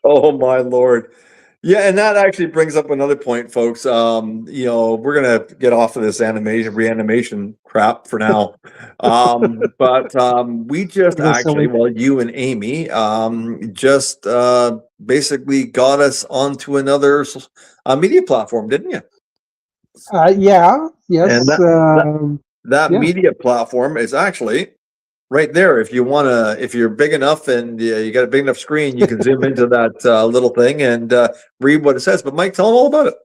Oh my Lord. Yeah, and that actually brings up another point, folks. We're gonna get off of this reanimation crap for now. But we just actually, well, you and Amy just basically got us onto another media platform, didn't you? Yes. And that media platform is actually right there. If you're big enough and you got a big enough screen, you can zoom into that little thing and read what it says. But Mike, tell them all about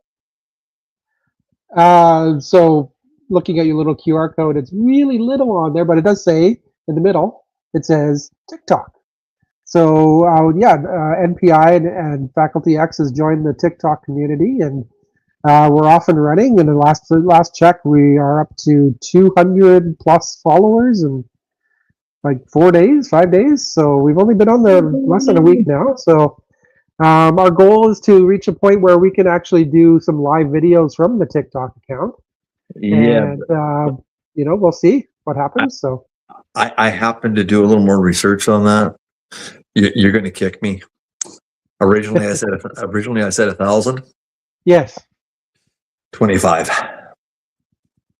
it. So looking at your little QR code, it's really little on there, but it does say in the middle, it says TikTok. So NPI and Faculty X has joined the TikTok community, and we're off and running. And the last check, we are up to 200 plus followers and like 5 days. So we've only been on there less than a week now. So our goal is to reach a point where we can actually do some live videos from the TikTok account. Yeah. And, we'll see what happens. So I happened to do a little more research on that. You're going to kick me. Originally, I said 1,000. Yes. 25.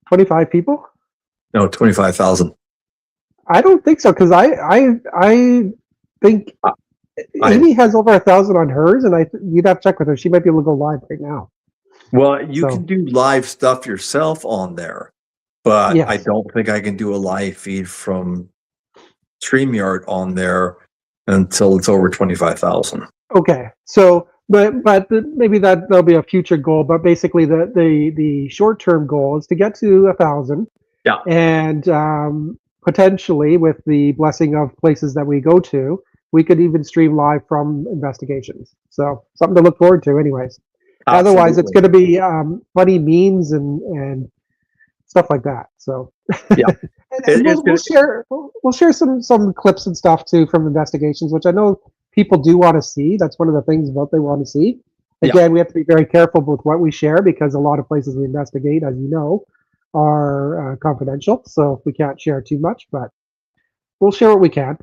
25 people? No, 25,000. I don't think so, because I think Amy has over 1,000 on hers, and you'd have to check with her. She might be able to go live right now. Well, you can do live stuff yourself on there, but yes. I don't think I can do a live feed from StreamYard on there until it's over 25,000. Okay, so but maybe that'll be a future goal. But basically, the short-term goal is to get to 1,000. Yeah, and potentially, with the blessing of places that we go to, we could even stream live from investigations. So something to look forward to, anyways. Absolutely. Otherwise, it's going to be funny memes and stuff like that. So yeah, we'll share some clips and stuff too from investigations, which I know people do want to see. That's one of the things about they want to see. Again, we have to be very careful with what we share, because a lot of places we investigate, as you know, are confidential, so we can't share too much, but we'll share what we can.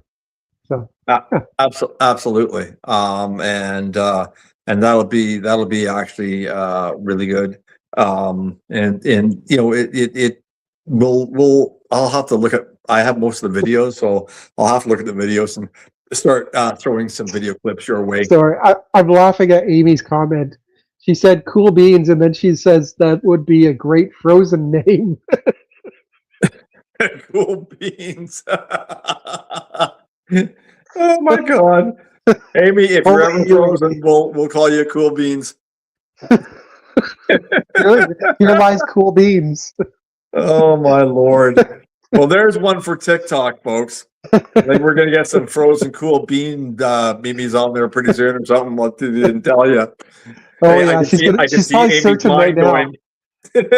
So absolutely, and that'll be actually really good. I'll have to look at. I have most of the videos, so I'll have to look at the videos and start throwing some video clips your way. Sorry, I'm laughing at Amy's comment. She said "cool beans," and then she says that would be a great frozen name. Cool beans. Oh my God, Amy! If you're ever frozen, we'll call you Cool Beans. Here lies Cool Beans. Oh my Lord! Well, there's one for TikTok, folks. I think we're gonna get some frozen Cool Bean memes on there pretty soon, or something. What didn't tell you. Oh I yeah, can see, I can she's see probably Amy's searching right mind now. going.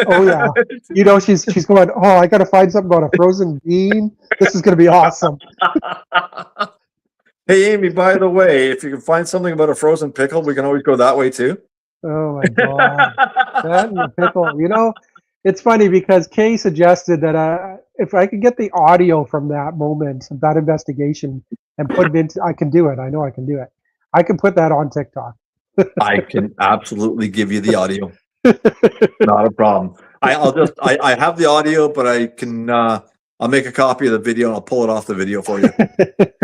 Oh yeah, you know she's going. Oh, I got to find something about a frozen bean. This is going to be awesome. Hey, Amy, by the way, if you can find something about a frozen pickle, we can always go that way too. Oh my god, that and the pickle. You know, it's funny because Kay suggested that if I could get the audio from that moment of that investigation and put it into, I can do it. I know I can do it. I can put that on TikTok. I can absolutely give you the audio. Not a problem. I have the audio, but I can I'll make a copy of the video and I'll pull it off the video for you.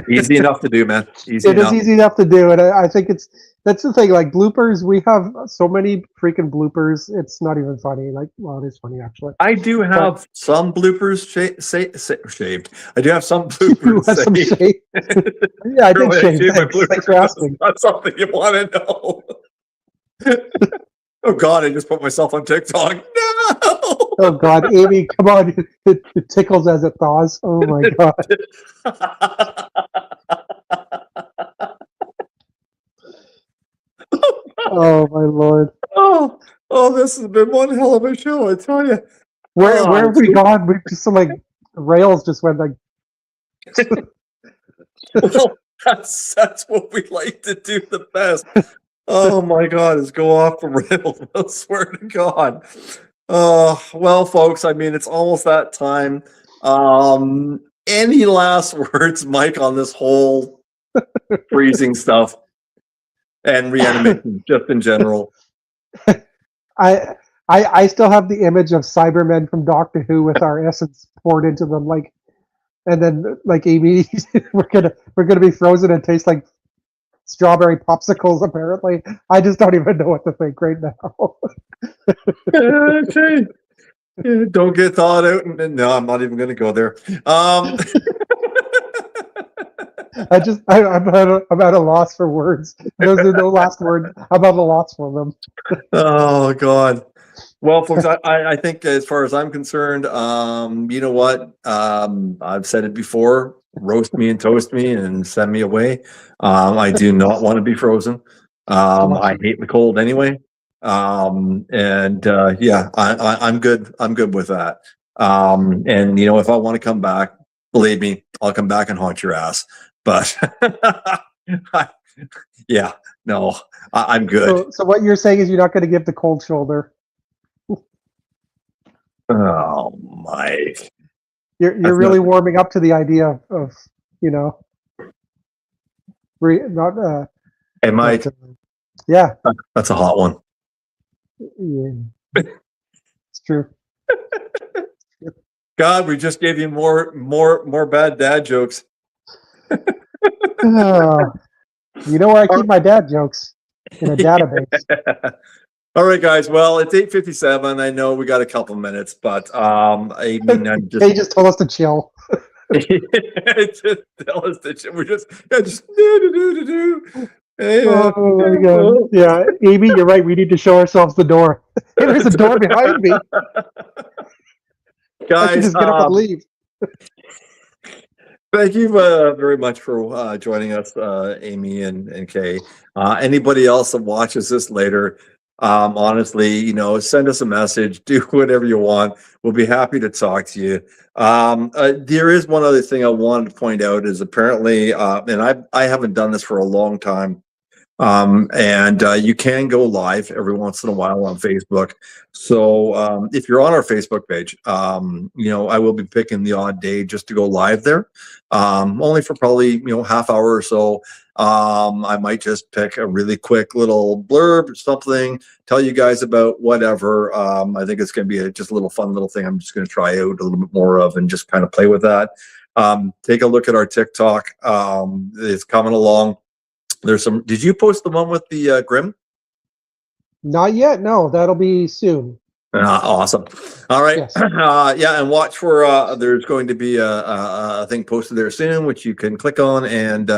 Easy enough to do, man. Easy It is enough. easy enough to do, and I think that's the thing. Like bloopers, we have so many freaking bloopers. It's not even funny. Like, well, it is funny actually. I do have some bloopers shaved. I do have some You bloopers have some saved. shade. Yeah, I did Really, shave. shave my Thanks. Thanks for bloopers. asking. That's something you want to know. Oh God, I just put myself on TikTok. No. Oh God, Amy, come on! It tickles as it thaws. Oh my God. Oh my Lord. Oh, this has been one hell of a show, I tell you. Where Oh, have we gone? We've just like rails just went like. well, that's what we like to do the best. Oh my God, is go off the rails. I swear to God. Well, folks, I mean, it's almost that time. Any last words, Mike, on this whole freezing stuff and reanimation, just in general? I still have the image of Cybermen from Doctor Who with our essence poured into them, like, and then like Amy, we're gonna be frozen and taste like strawberry popsicles. Apparently, I just don't even know what to think right now. Okay. Yeah, don't get thought out. No, I'm not even going to go there. I'm at a loss for words. Those are no last words. I'm at a loss for them. Oh God. Well, folks, I think as far as I'm concerned, you know what? I've said it before, roast me and toast me and send me away. I do not want to be frozen. I hate the cold anyway. Yeah, I'm good. I'm good with that. And you know, if I want to come back, believe me, I'll come back and haunt your ass. But yeah, no, I'm good. So what you're saying is you're not going to give the cold shoulder. Oh, Mike. You're really warming up to the idea of you know, not Hey, Mike. yeah, That's a hot one. yeah, it's true. God, we just gave you more bad dad jokes. You know where I keep my dad jokes? In a database. All right, guys. Well, it's 8:57. I know we got a couple minutes, but I mean, I'm just They just told us to chill. just tell us that we're just do. Oh my God. Yeah, Amy, you're right. We need to show ourselves the door. Hey, there's a door behind me. I should Guys, just get up and leave. thank you very much for joining us, Amy and Kay. Anybody else that watches this later, honestly, you know, send us a message, do whatever you want. We'll be happy to talk to you. There is one other thing I wanted to point out is apparently, and I haven't done this for a long time. You can go live every once in a while on Facebook. So if you're on our Facebook page, you know, I will be picking the odd day just to go live there, only for probably, you know, half hour or so. I might just pick a really quick little blurb or something, tell you guys about whatever. I think it's going to be just a little fun little thing I'm just going to try out a little bit more of and just kind of play with that. Take a look at our TikTok. It's coming along. There's some. Did you post the one with the Grim? Not yet. No, that'll be soon. Awesome. All right. Yes. Yeah, and watch for. There's going to be a thing posted there soon, which you can click on, and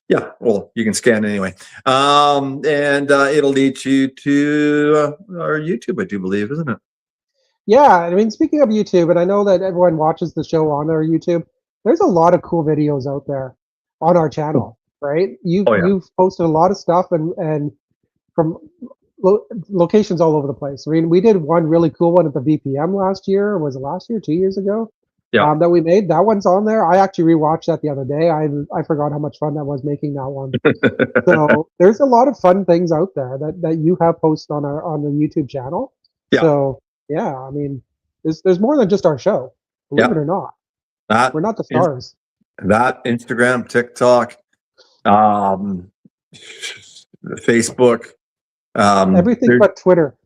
yeah, well, you can scan anyway. It'll lead you to our YouTube, I do believe, isn't it? Yeah, I mean, speaking of YouTube, and I know that everyone watches the show on our YouTube. There's a lot of cool videos out there on our channel, right? Oh, yeah. You've posted a lot of stuff, and from locations all over the place. I mean, we did one really cool one at the VPM last year. Was it last year? 2 years ago? Yeah. That we made. That one's on there. I actually rewatched that the other day. I forgot how much fun that was making that one. So there's a lot of fun things out there that you have posted on the YouTube channel. Yeah. So yeah, I mean, there's more than just our show. Believe it or not, That we're not the stars. that Instagram, TikTok, Facebook, Everything but Twitter.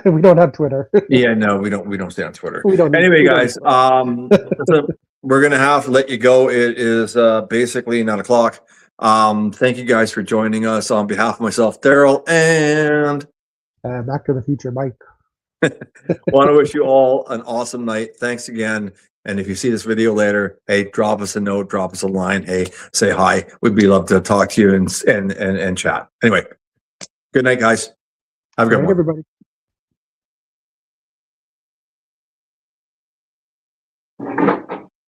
We don't have Twitter. yeah, no, we don't stay on Twitter. We don't. Anyway, we don't guys, need that. so we're gonna have to let you go. It is basically 9 o'clock. Thank you guys for joining us on behalf of myself, Daryl, and Back to the Future, Mike. want to wish you all an awesome night. Thanks again. And if you see this video later, hey, drop us a note, drop us a line. Hey, say hi. We'd be love to talk to you and chat. Anyway, good night, guys. Have a good All right, one. everybody.